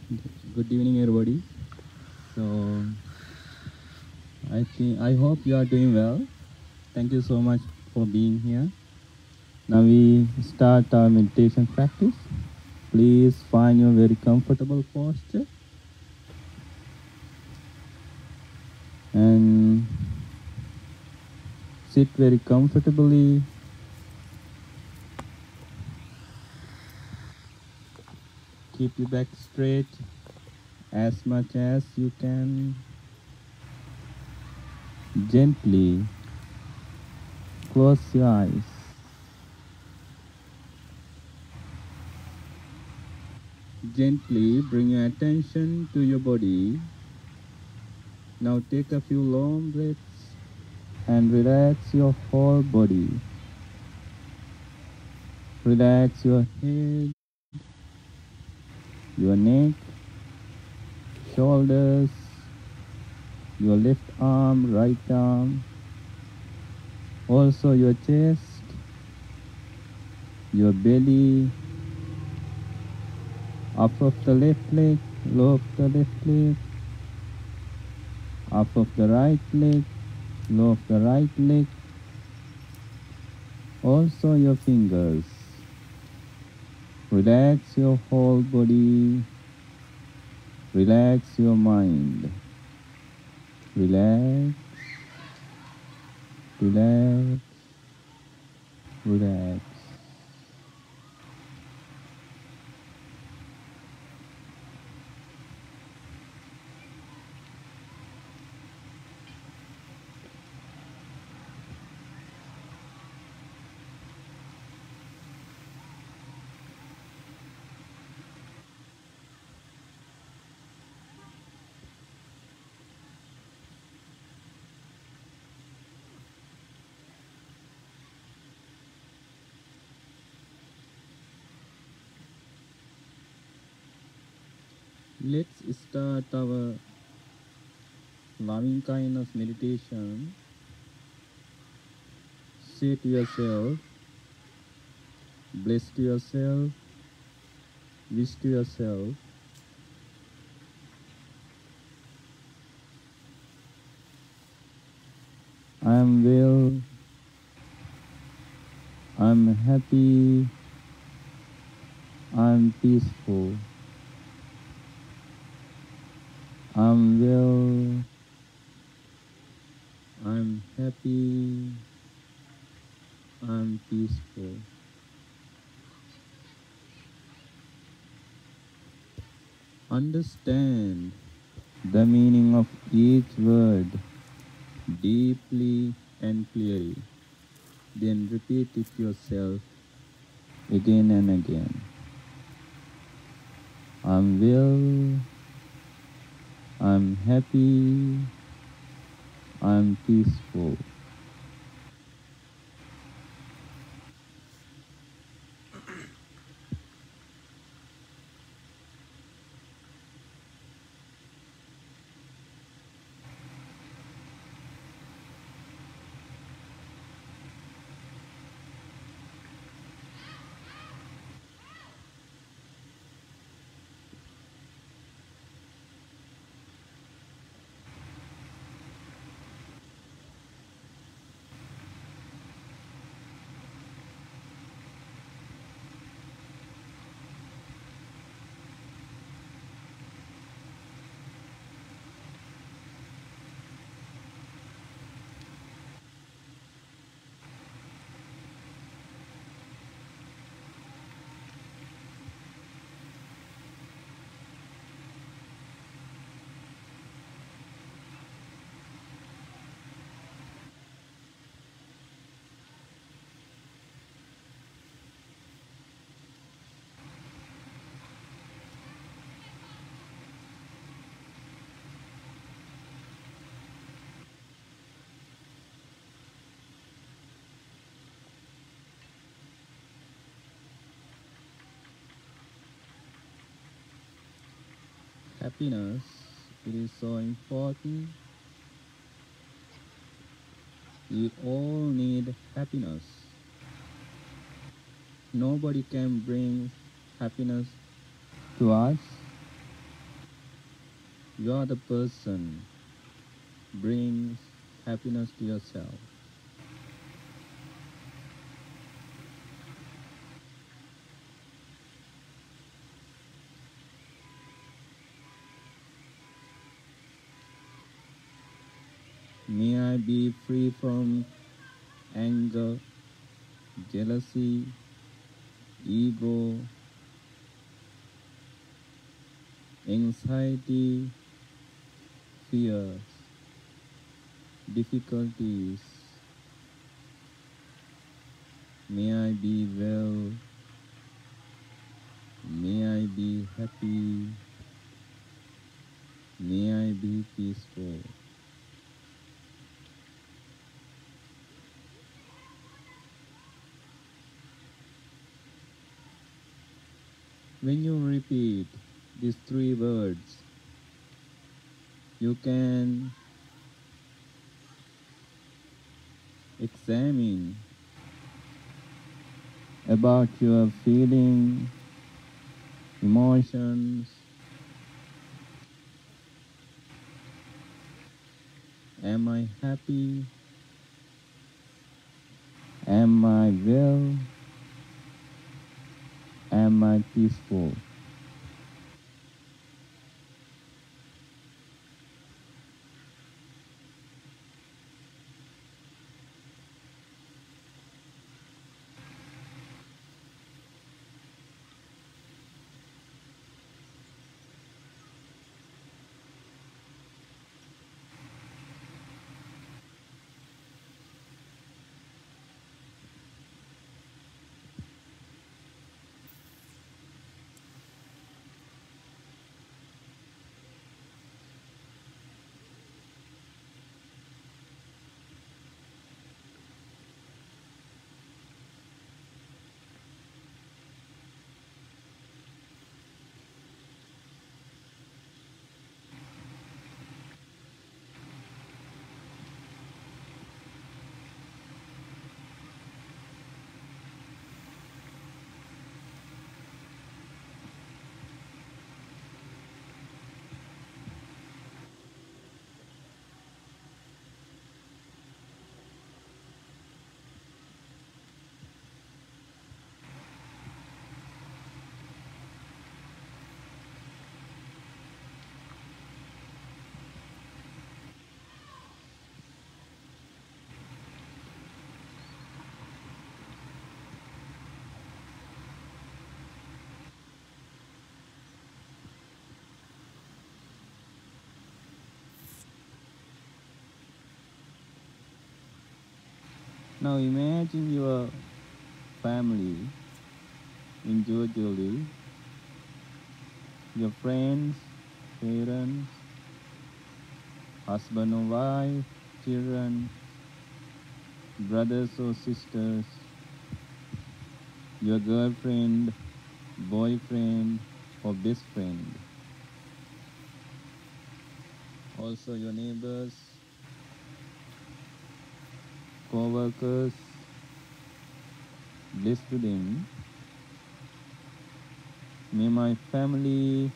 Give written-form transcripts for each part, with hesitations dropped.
Good evening, everybody. So, I hope you are doing well. Thank you so much for being here. Now we start our meditation practice. Please find your very comfortable posture and sit very comfortably. Keep your back straight as much as you can. Gently close your eyes. Gently bring your attention to your body. Now take a few long breaths and relax your whole body. Relax your head, your neck, shoulders, your left arm, right arm, also your chest, your belly, up of the left leg, low of the left leg, up of the right leg, low of the right leg, also your fingers. Relax your whole body, relax your mind. Relax, relax, relax. Let's start our loving kindness meditation. Say to yourself, bless to yourself, wish to yourself, I am well, I am happy, I am peaceful. I am well, I am happy, I am peaceful. Understand the meaning of each word deeply and clearly. Then repeat it yourself again and again. I'm well, I'm happy, I'm peaceful. Happiness, it is so important. We all need happiness. Nobody can bring happiness to us. You are the person brings happiness to yourself. May I be free from anger, jealousy, ego, anxiety, fears, difficulties. May I be well. May I be happy. May I be peaceful. When you repeat these three words, you can examine about your feeling, emotions. Am I happy? Am I well? Am I peaceful? Now imagine your family individually, your friends, parents, husband or wife, children, brothers or sisters, your girlfriend, boyfriend, or best friend. Also your neighbors, co-workers. Bless to them. May my family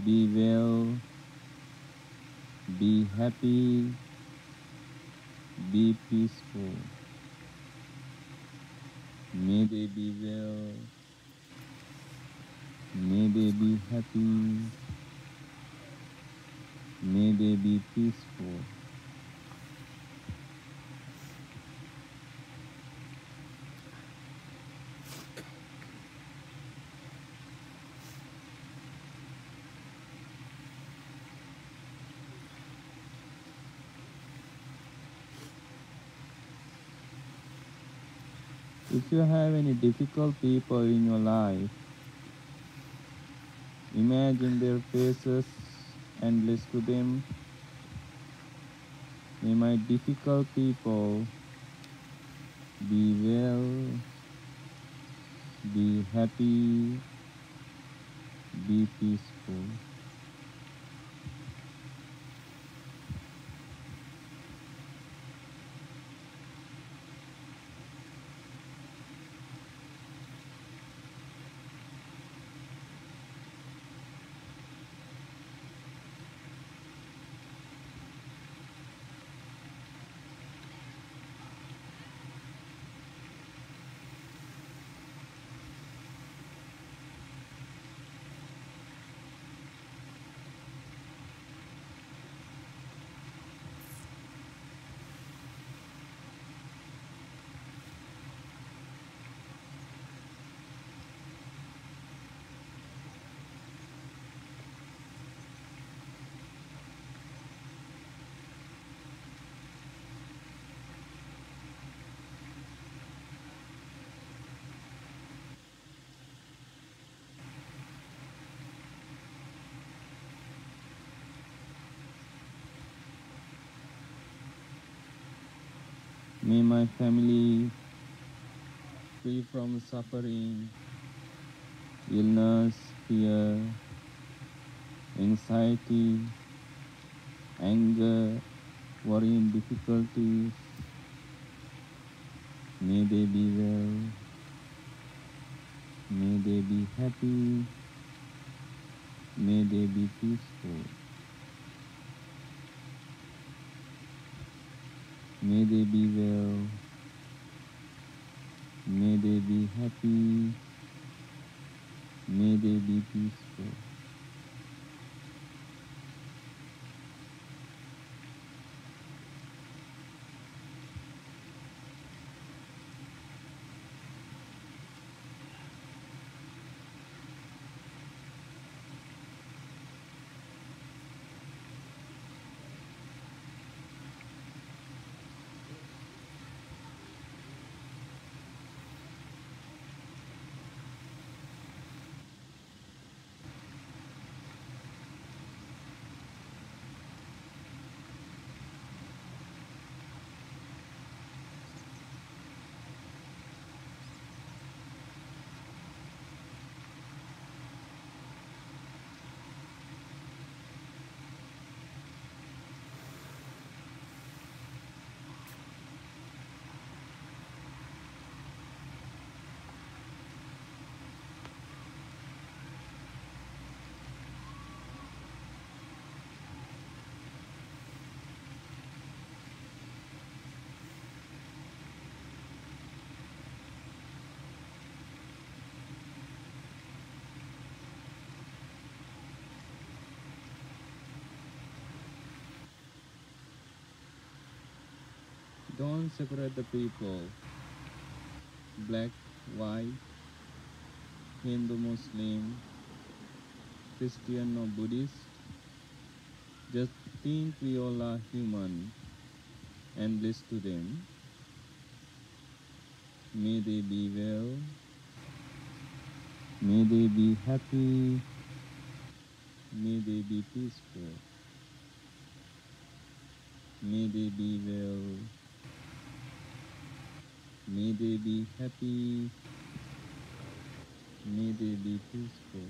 be well, be happy, be peaceful. May they be well, may they be happy, may they be peaceful. If you have any difficult people in your life, imagine their faces and bless to them. May my difficult people be well, be happy, be peaceful. May my family free from suffering, illness, fear, anxiety, anger, worry and difficulties. May they be well. May they be happy. May they be peaceful. May they be well. May they be happy. May they be peaceful. Don't separate the people. Black, white, Hindu, Muslim, Christian or Buddhist. Just think we all are human and bliss to them. May they be well. May they be happy. May they be peaceful. May they be well. May they be happy. May they be peaceful.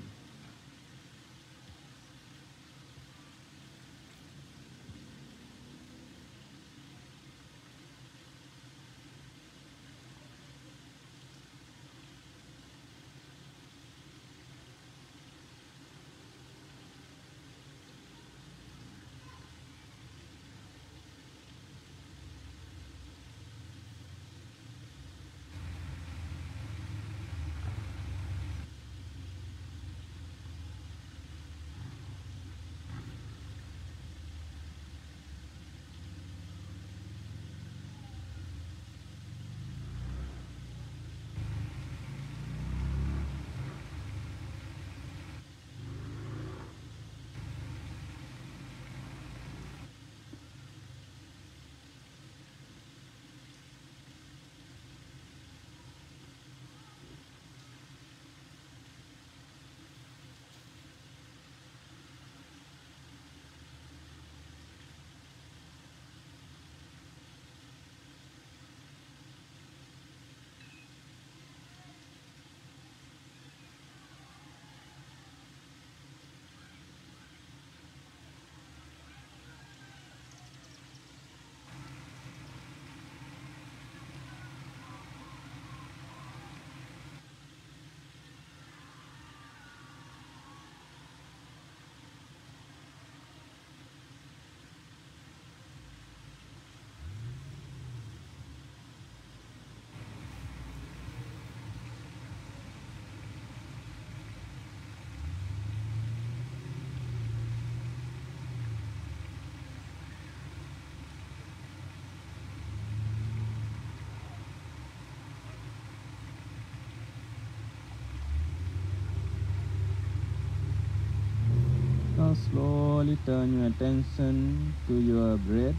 Now slowly turn your attention to your breath.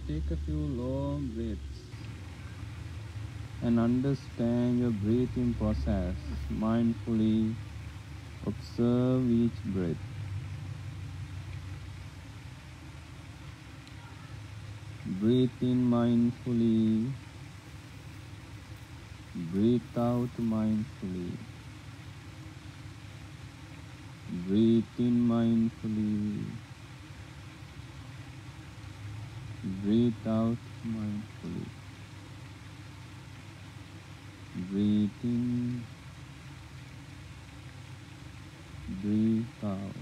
Take a few long breaths and understand your breathing process. Mindfully observe each breath. Breathe in mindfully. Breathe out mindfully. Breathe in mindfully. Breathe out mindfully. Breathe in. Breathe out.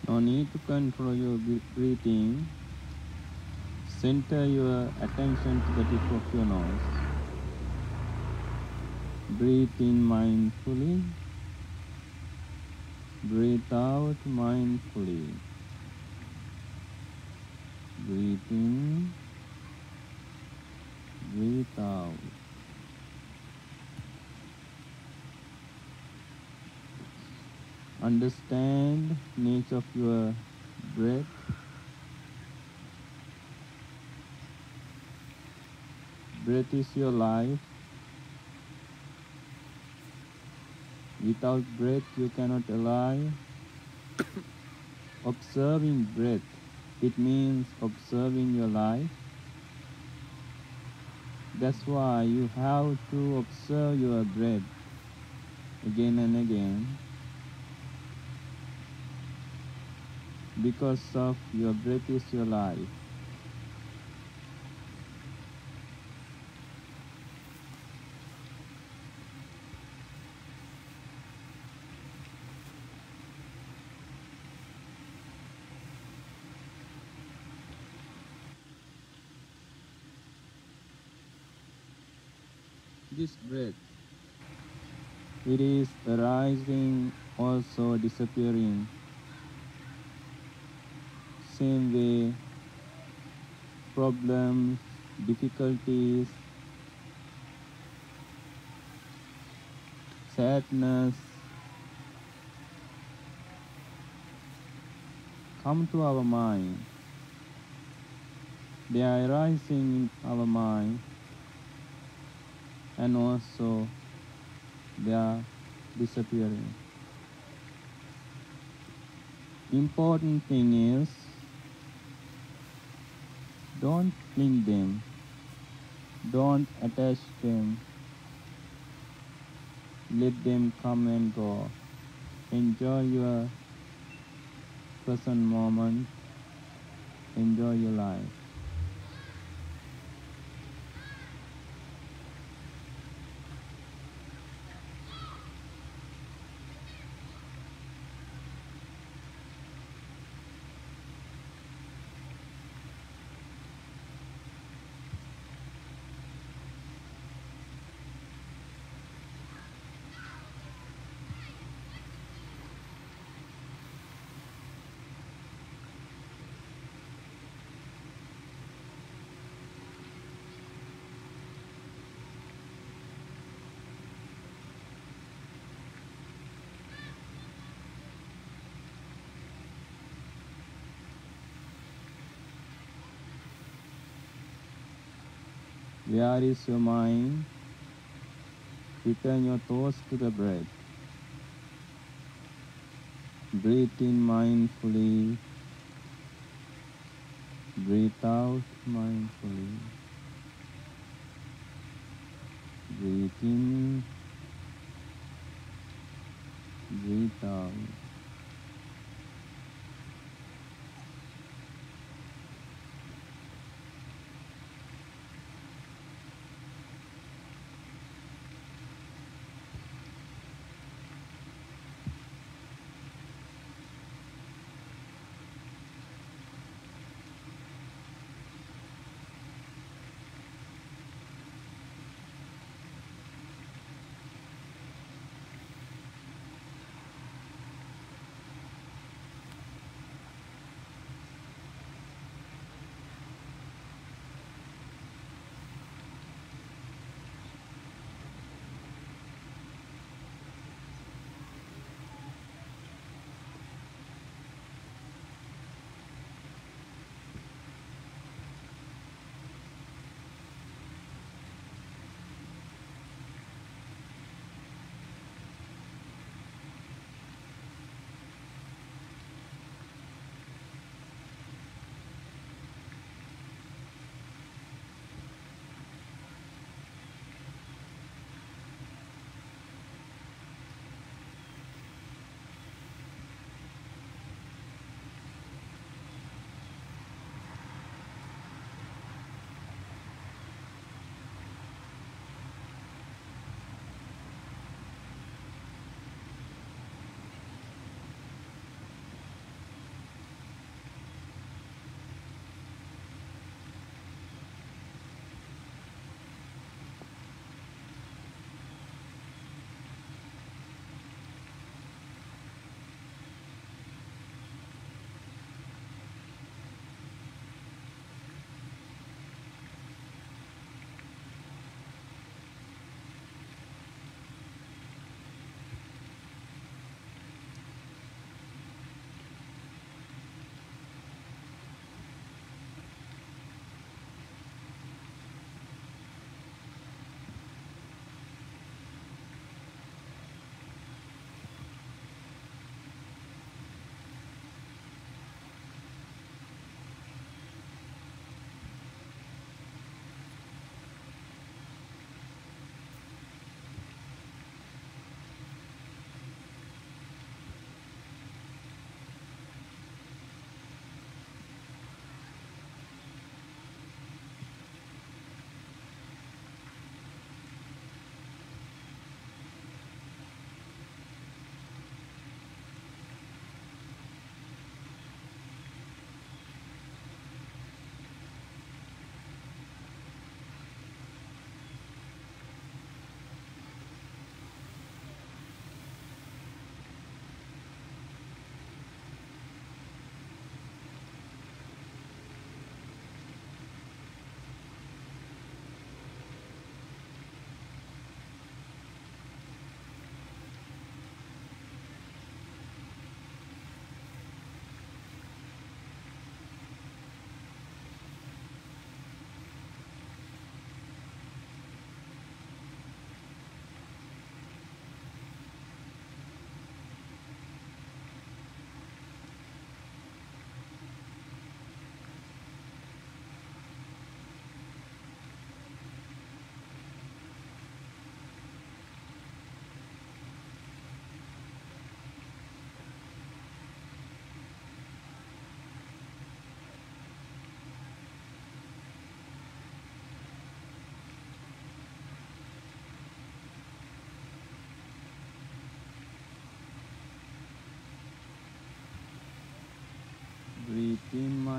No need to control your breathing. Center your attention to the tip of your nose. Breathe in mindfully. Breathe out mindfully. Breathe in. Breathe out. Understand nature of your breath. Breath is your life. Without breath you cannot alive. Observing breath, it means observing your life. That's why you have to observe your breath again and again, because of your breath is your life. This breath, it is arising, also disappearing. Same way, problems, difficulties, sadness come to our mind. They are arising in our mind, and also they are disappearing. Important thing is, don't cling them, don't attach them, Let them come and go. Enjoy your present moment. Enjoy your life. Where is your mind? Return your thoughts to the breath. Breathe in mindfully. Breathe out mindfully. Breathe in. Breathe out.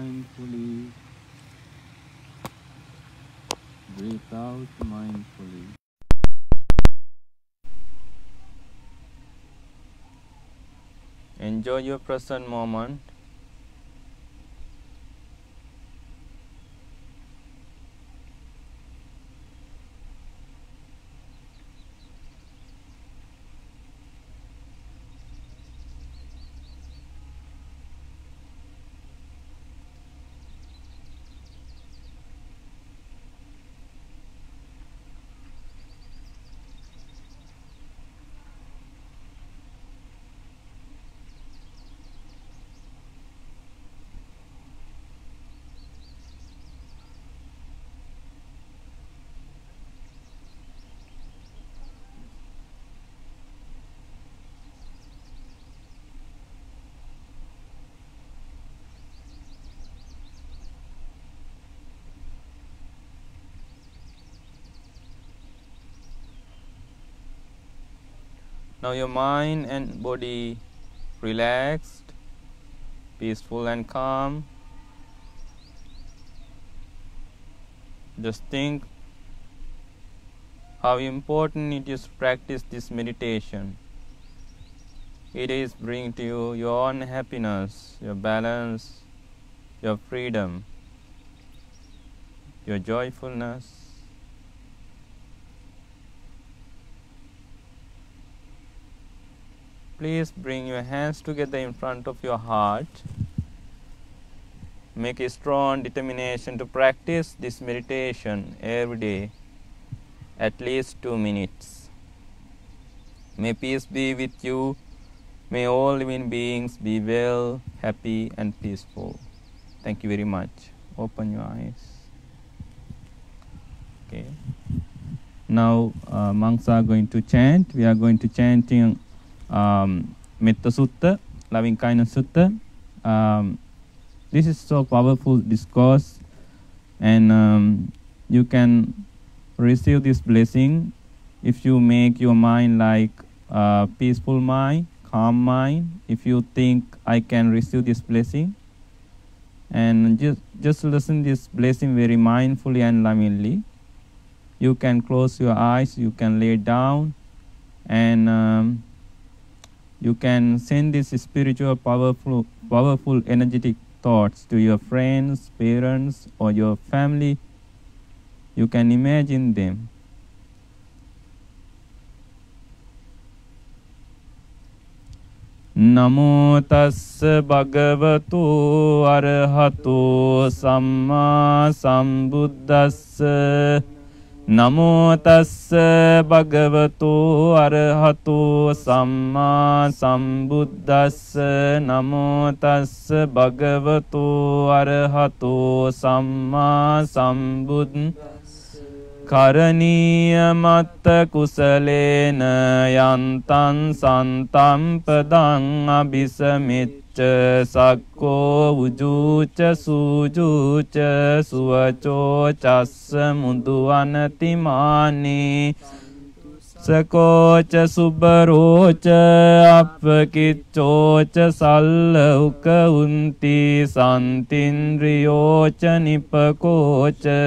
mindfully. Breathe out mindfully. Enjoy your present moment. Now your mind and body relaxed, peaceful and calm. Just think how important it is to practice this meditation. It is bringing to you your own happiness, your balance, your freedom, your joyfulness. Please bring your hands together in front of your heart. Make a strong determination to practice this meditation every day, at least 2 minutes. May peace be with you. May all living beings be well, happy and peaceful. Thank you very much. Open your eyes. Okay. Now monks are going to chant. We are going to chanting Metta Sutta, Loving Kindness Sutta. This is so powerful discourse, and you can receive this blessing if you make your mind like peaceful mind, calm mind. If you think I can receive this blessing, and just listen this blessing very mindfully and lovingly. You can close your eyes, you can lay down, and you can send this spiritual, powerful, energetic thoughts to your friends, parents, or your family. You can imagine them. Namo tassa bhagavato arahato samma sambuddhassa. Namo tassa bhagavato arahato samma sambuddhassa. Namo tassa bhagavato arahato samma sambuddhassa. Karaniya matta kusalena yantan santam padang abhisamicca sakko ujuca sujuca suvaco cassa mudu anatimani sakoca subbaroca appakiccoca sallauka unti santindriyoca nipakoca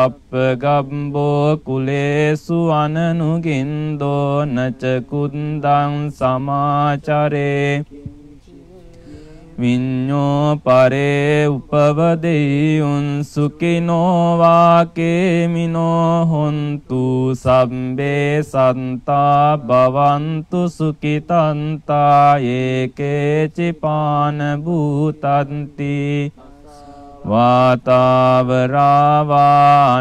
appagabbo kulesu ananugindo naca kundang samacare Vinyo pare upavadeyun sukino vakemino hontu sabbe santa bhavantu sukitanta eke cipana bhutanti Vatavara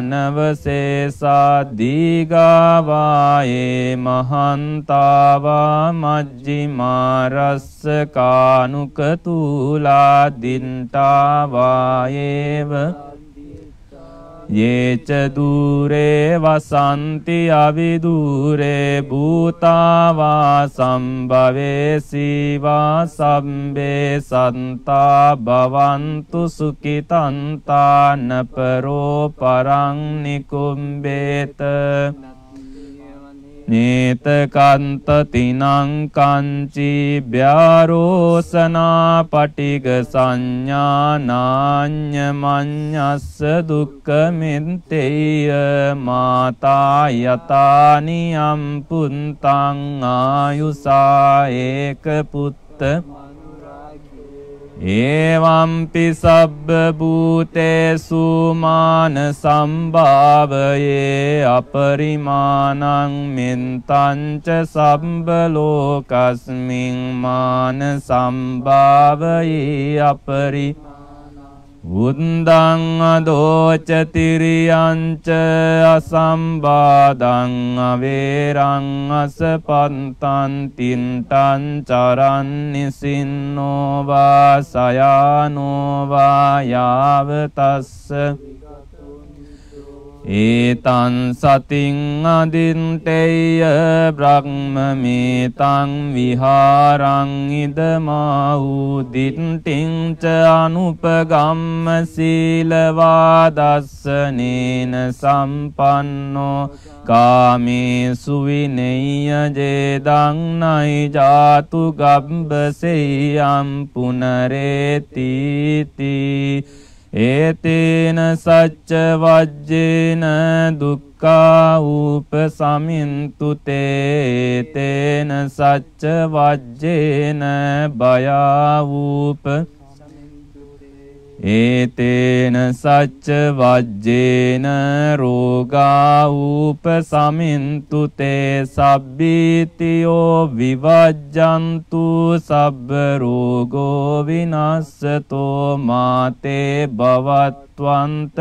navasesa digava e mahantava majjima rassa kanukatula dintava eva Yeca dure vasanti avidure bhutava sambhave siva sabbe santa bhavantu sukitanta naparo parang nikumbeta නේතකන්ත තිනං කංචි භ්‍යාරෝසනා පටිග සංඥානාඤ්ඤ මඤ්ඤස්ස දුක්ඛ මෙන්තේය මාතා යතානියම් පුන්තං ආයුසා ඒක පුත්ත එවම්පි සබ්බ භූතේසු මාන සම්භාවයේ අපරිමාණං මෙන්තං ච සම්බ ලෝකස්මින් මාන සම්භාවයේ අපරි උද්දං අදෝච තිරියං ච අසම්බාධං අවේරං අසපන්තං තින්තං චරන් නිසින්නෝ වා සයානෝ වා යාව තස්ස ඒතං සතින් අදින්තේය බ්‍රහ්මමේතං විහාරං ඉදමා උදින්තිං ච අනුපගම්ම සීලවාදස්සනේන සම්පන්නෝ කාමේසු විනේය ජේදං නයි ජාතු ගබ්බසෙයම් පුනරේතිති ඒතේන සච්ච වජ්ජේන දුක්ඛා උපසමින්තු තේතේන සච්ච වජ්ජේන භයා ඒතේන සච්ච වජ්ජේන රෝගා උපසමින්තු තේ සබ්බීතියෝ විවජ්ජන්තු සබ්බ රෝගෝ විනස්සතෝ මාතේ භවත්වන්ත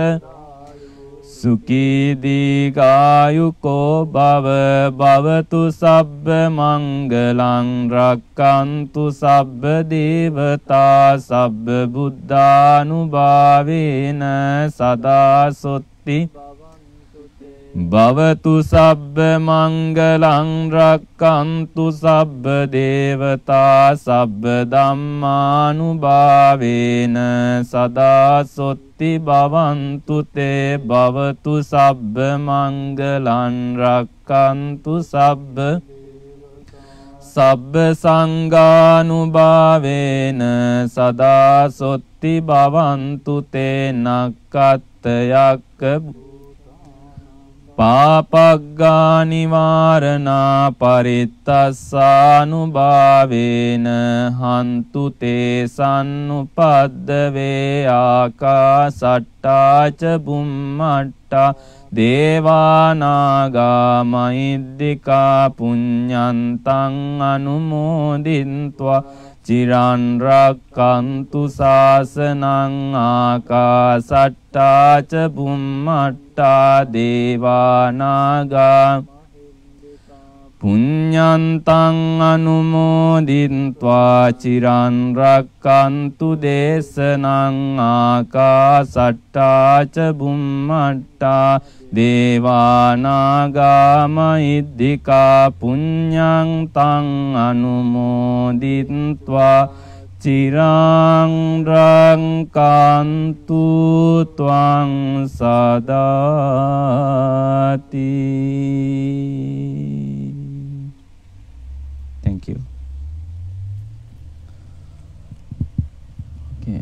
සුඛී දීඝායුකෝ භව භවතු සබ්බ මංගලං රක්칸තු සබ්බ දේවතා සබ්බ බුද්ධානුභාවේන සදා සොත්ති භවතු සබ්බ මංගලං රක්칸තු සබ්බ දේවතා සබ්බ ධම්මානුභාවේන සදා සොත්ති භවන්තු තේ භවතු සබ්බ මංගලං රක්칸තු සබ්බ සංඝානුභාවේන සදා සොත්ති භවන්තු තේ නක්ඛත්තයක්ක පාපග්ගා නිවාරණා පරිත්තස්සානුභාවේන හන්තු තේ සන්නුපද්දවේ ආකාසට්ටා ච බුම්මට්ටා දේවානාගා මහිද්దికා පුඤ්ඤන්තං අනුමෝදින්त्वा චිරන් රක්칸තු ශාසනං ආකාසට්ටා ච බුම්මට්ටා දේවානාගා පුඤ්ඤන්තං අනුමෝදින්त्वा චිරන් රක්칸තු දේශනං ආකාසට්ටා ච බුම්මට්ටා දේවානාගා මහිද්దికා පුඤ්ඤං තං අනුමෝදින්त्वा චිරං රක්칸තු ත්වං සදාති. Thank you. Okay.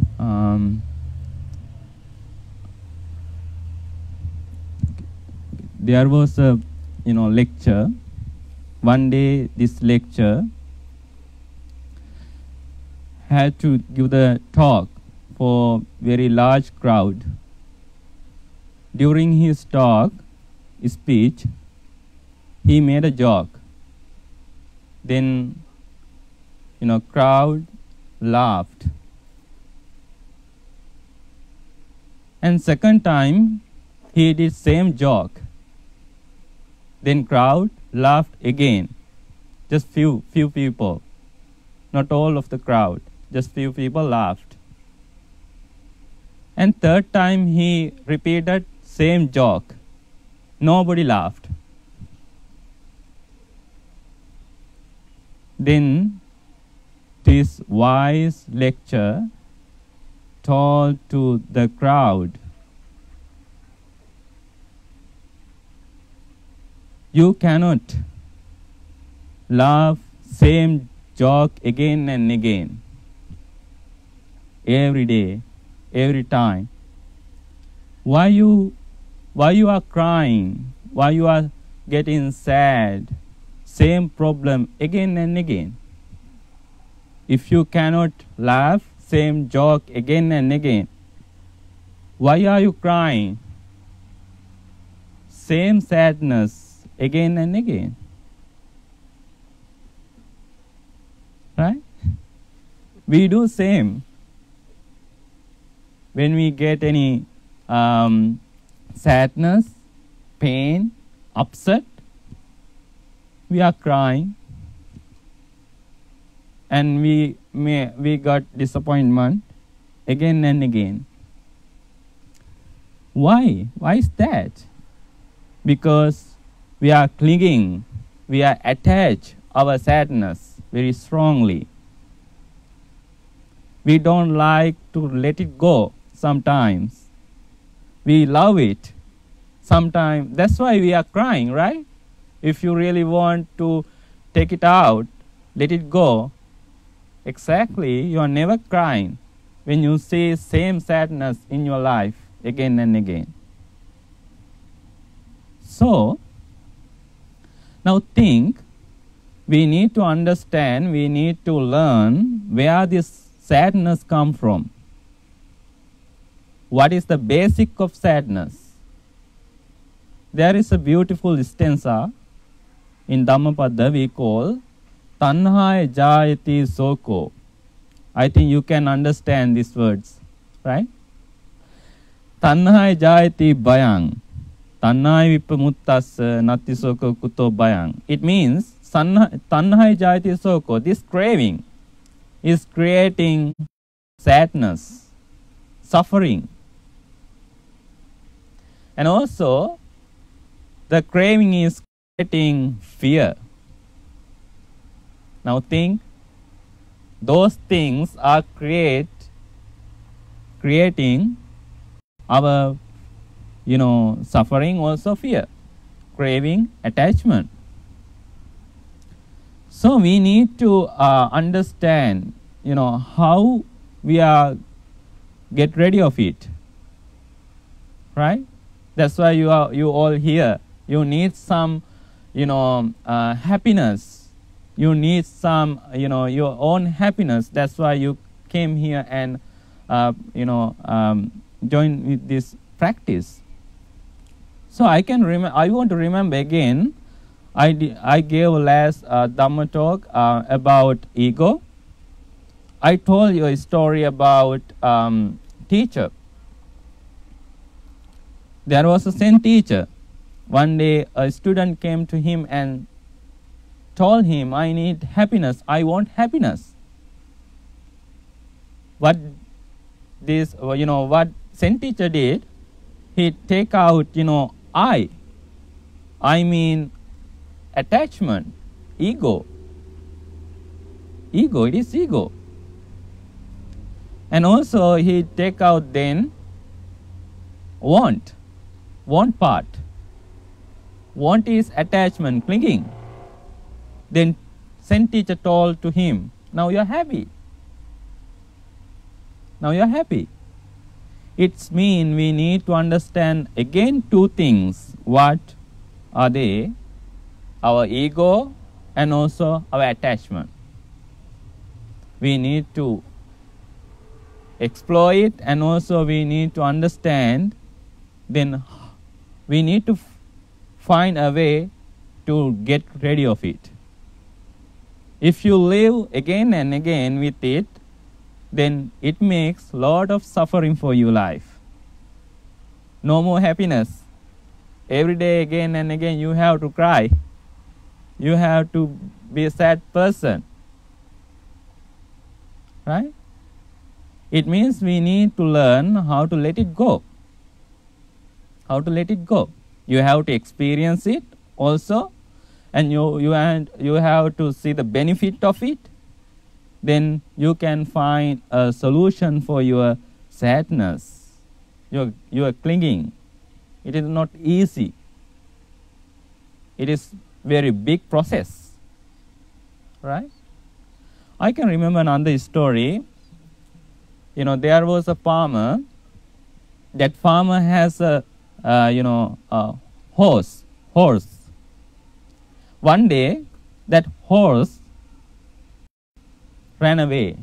There was a lecture. One day, this lecture had to give the talk for very large crowd. During his speech, he made a joke. Then, crowd laughed. And second time, he did same joke. Then crowd laughed again. Just few people. Not all of the crowd. Just few people laughed. And third time he repeated same joke. Nobody laughed. Then this wise lecturer told to the crowd, you cannot laugh same joke again and again, every day, every time. Why you are crying? Why you are getting sad? Same problem again and again. If you cannot laugh same joke again and again, why are you crying? Same sadness again and again. Right? We do same. When we get any sadness, pain, upset, we are crying. And we got disappointment again and again. Why? Why is that? Because we are clinging, we are attached our sadness very strongly. We don't like to let it go sometimes. We love it sometimes. That's why we are crying, right? If you really want to take it out, let it go, exactly, you are never crying when you see same sadness in your life again and again. So, now think, we need to understand, we need to learn where this sadness comes from. What is the basic of sadness? There is a beautiful stanza in Dhammapada we call Tanhaya Jayati Soko. I think you can understand these words, right? Tanhaya Jayati Bayang. Tanhaya Vipamuttas Nati Soko Kuto Bayang. It means Tanhaya Jayati Soko. This craving is creating sadness, suffering. And also, the craving is creating fear. Now think, those things are creating our, suffering, also fear, craving, attachment. So we need to understand, how we are get rid of it, right? That's why you all here. You need some, happiness. You need some, your own happiness. That's why you came here and, join with this practice. So I want to remember again. I gave last Dhamma talk about ego. I told you a story about teacher. There was a Zen teacher. One day a student came to him and told him, I need happiness, I want happiness. What Zen teacher did, he take out, I mean attachment, ego. Ego, it is ego. And also he take out then want part. Want is attachment, clinging. Then Zen teacher told to him, now you are happy. Now you are happy. It means we need to understand again two things. What are they? Our ego and also our attachment. We need to explore it, and also we need to understand. Then we need to find a way to get rid of it. If you live again and again with it, then it makes a lot of suffering for your life. No more happiness. Every day again and again you have to cry. You have to be a sad person. Right? It means we need to learn how to let it go. How to let it go. You have to experience it also, and you have to see the benefit of it. Then you can find a solution for your sadness. You are clinging. It is not easy. It is very big process. right? I can remember another story. There was a farmer. That farmer has a horse. One day, that horse ran away.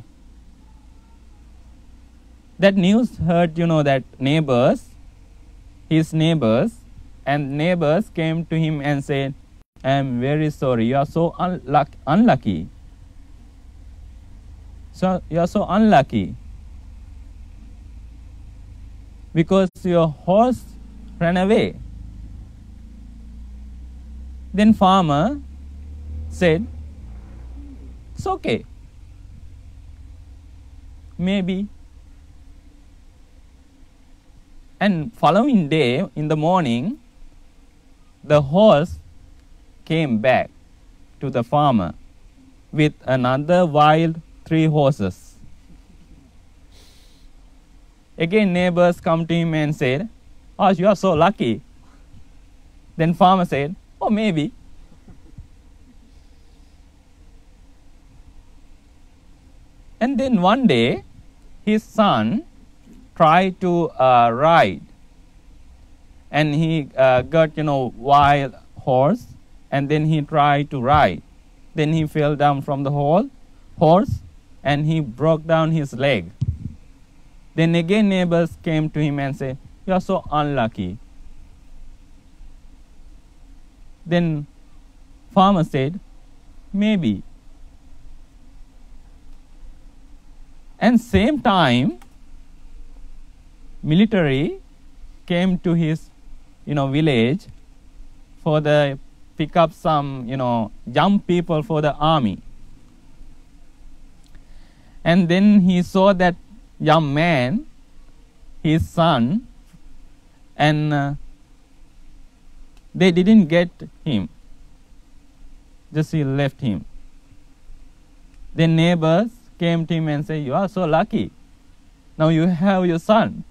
That news heard, that his neighbors came to him and said, "I am very sorry. You are so unlucky. So you are so unlucky because your horse ran away." Then farmer said, "It's okay. Maybe." And following day in the morning, the horse came back to the farmer with another wild 3 horses. Again, neighbors come to him and said, "Oh, you are so lucky." Then farmer said, "Oh, maybe." And then one day, his son tried to ride, and he got wild horse, and then he tried to ride. Then he fell down from the horse, and he broke down his leg. Then again neighbors came to him and said, "You are so unlucky." Then farmer said, "Maybe." And same time, military came to his village for the pick up some young people for the army. And then he saw that young man, his son, and they didn't get him. Just he left him. Then neighbors came to him and said, "You are so lucky. Now you have your son."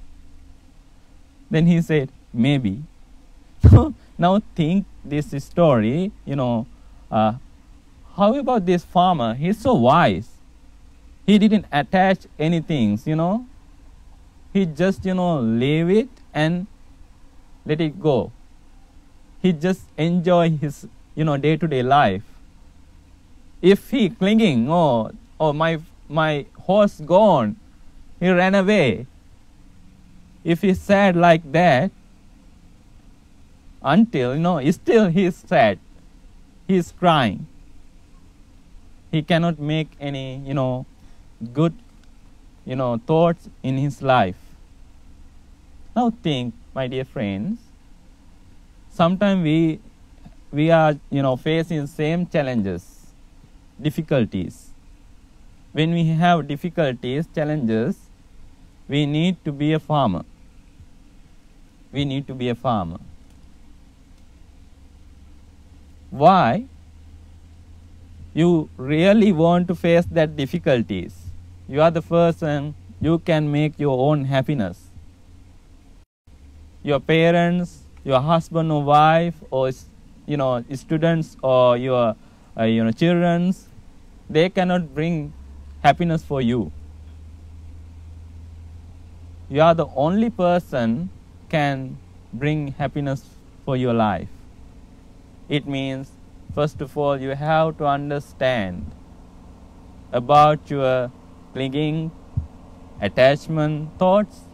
Then he said, "Maybe." Now think this story, how about this farmer? He's so wise. He didn't attach anything, He just, leave it and let it go. He just enjoy his, day-to-day life. If he clinging, oh, my horse gone, he ran away. If he's sad like that, until, still he's sad, he's crying. He cannot make any, good, thoughts in his life. Now think, my dear friends, sometimes we are, facing same challenges, difficulties. When we have difficulties, challenges, we need to be a farmer. We need to be a farmer. Why? You really want to face that difficulties. You are the person, you can make your own happiness. Your parents, your husband or wife, or students, or your children, they cannot bring happiness for you. You are the only person can bring happiness for your life. It means, first of all, you have to understand about your clinging, attachment thoughts,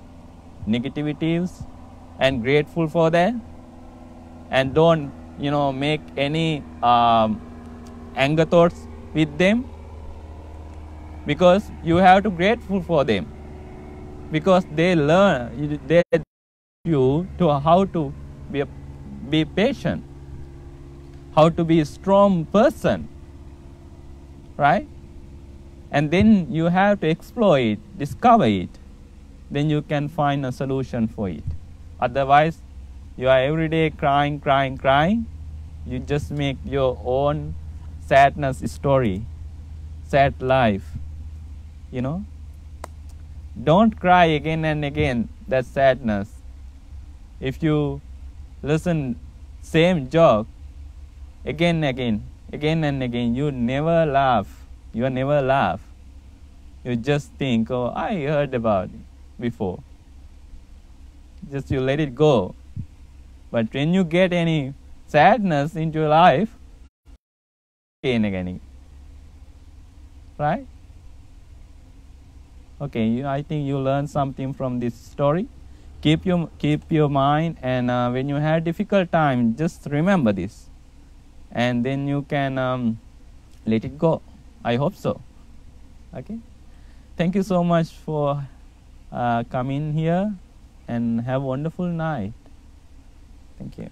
negativities, and grateful for that. And don't, make any anger thoughts with them, because you have to grateful for them, because they you to how to be patient, how to be a strong person, right? And then you have to explore it, discover it. Then you can find a solution for it. Otherwise, you are every day crying. You just make your own sadness story, sad life, Don't cry again and again, that sadness. If you listen same joke again and again, again and again, you never laugh. You never laugh. You just think, oh, I heard about it before. Just you let it go. But when you get any sadness into your life, again. Right? Okay, I think you learned something from this story. Keep your mind, and when you have difficult time, just remember this, and then you can let it go. I hope so. Okay. Thank you so much for coming here, and have a wonderful night. Thank you.